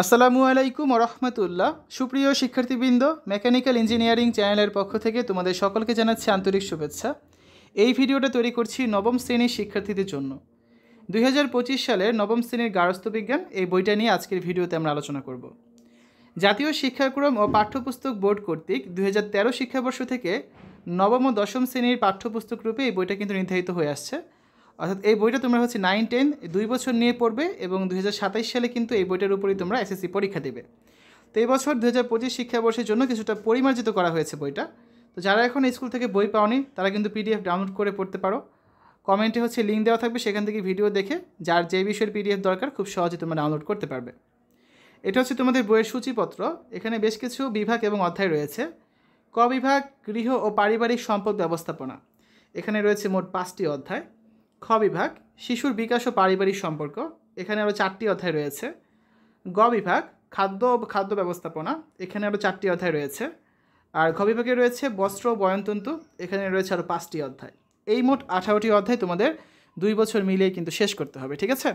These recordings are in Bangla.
আসসালামু আলাইকুম রহমতুল্লাহ। সুপ্রিয় শিক্ষার্থীবৃন্দ, মেকানিক্যাল ইঞ্জিনিয়ারিং চ্যানেলের পক্ষ থেকে তোমাদের সকলকে জানাচ্ছি আন্তরিক শুভেচ্ছা। এই ভিডিওটা তৈরি করছি নবম শ্রেণীর শিক্ষার্থীদের জন্য। 2025 সালের নবম শ্রেণীর গার্হস্থ্য বিজ্ঞান এই বইটা নিয়ে আজকের ভিডিওতে আমরা আলোচনা করব। জাতীয় শিক্ষাক্রম ও পাঠ্যপুস্তক বোর্ড কর্তৃক 2013 শিক্ষাবর্ষ থেকে নবম ও দশম শ্রেণীর পাঠ্যপুস্তক রূপে এই বইটা কিন্তু নির্ধারিত হয়ে আসছে। অর্থাৎ এই বইটা তোমরা 9-10 2 বছর নিয়ে পড়বে এবং 2027 সালে কিন্তু এই বইটার উপরই তোমরা এসএসসি পরীক্ষা দেবে। তো এই বছর 2025 শিক্ষাবর্ষের জন্য কিছুটা পরিমার্জিত করা হয়েছে বইটা। তো যারা এখন স্কুল থেকে বই পাওনি তারা কিন্তু পিডিএফ ডাউনলোড করে পড়তে পারো। কমেন্টে লিঙ্ক দেওয়া থাকবে, সেখান থেকে ভিডিও দেখে যার যে বিষয়ের পিডিএফ দরকার খুব সহজে তোমরা ডাউনলোড করতে পারবে। এটা তোমাদের বইয়ের সূচিপত্র। এখানে বেশ কিছু বিভাগ এবং অধ্যায় রয়েছে। ক বিভাগ গৃহ ও পারিবারিক সম্পদ ব্যবস্থাপনা, এখানে রয়েছে মোট 5টি অধ্যায়। খ বিভাগ শিশুর বিকাশ ও পারিবারিক সম্পর্ক, এখানে আরও 4টি অধ্যায় রয়েছে। গ বিভাগ খাদ্য ও খাদ্য ব্যবস্থাপনা, এখানে আরও 4টি অধ্যায় রয়েছে। আর ঘ বিভাগে রয়েছে বস্ত্র ও বয়নতন্তু, এখানে রয়েছে আরও 5টি অধ্যায়। এই মোট 18টি অধ্যায় তোমাদের 2 বছর মিলিয়ে কিন্তু শেষ করতে হবে, ঠিক আছে?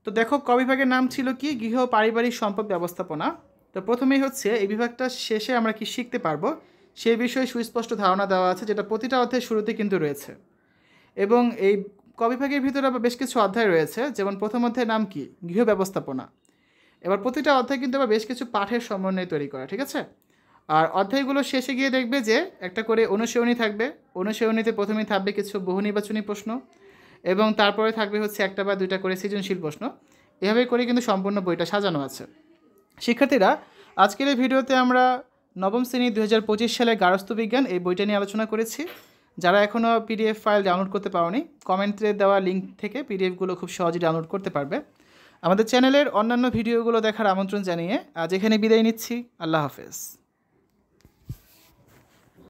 তো দেখো, ক বিভাগের নাম ছিল কি? গৃহ পারিবারিক সম্পদ ব্যবস্থাপনা। তো প্রথমেই এই বিভাগটা শেষে আমরা কি শিখতে পারবো সেই বিষয়ে সুস্পষ্ট ধারণা দেওয়া আছে, যেটা প্রতিটা অধ্যায়ের শুরুতে কিন্তু রয়েছে। এবং এই ক বিভাগের ভিতরে আবার বেশ কিছু অধ্যায় রয়েছে, যেমন প্রথম অধ্যায়ের নাম কি? গৃহ ব্যবস্থাপনা। এবার প্রতিটা অধ্যায় কিন্তু আবার বেশ কিছু পাঠের সমন্বয়ে তৈরি করা, ঠিক আছে? আর অধ্যায়গুলো শেষে গিয়ে দেখবে যে একটা করে অনুশীলনী থাকবে। অনুশীলনীতে প্রথমেই থাকবে কিছু বহু নির্বাচনী প্রশ্ন এবং তারপরে থাকবে একটা বা দুইটা করে সৃজনশীল প্রশ্ন। এভাবে করে কিন্তু সম্পূর্ণ বইটা সাজানো আছে। শিক্ষার্থীরা, আজকের এই ভিডিওতে আমরা নবম শ্রেণী 2025 সালের গার্হস্থ্য বিজ্ঞান এই বইটা নিয়ে আলোচনা করেছি। যারা এখনও পিডিএফ ফাইল ডাউনলোড করতে পারোনি, কমেন্টে দেওয়া লিঙ্ক থেকে পিডিএফগুলো খুব সহজেই ডাউনলোড করতে পারবে। আমাদের চ্যানেলের অন্যান্য ভিডিওগুলো দেখার আমন্ত্রণ জানিয়ে আজ এখানে বিদায় নিচ্ছি। আল্লাহ হাফেজ।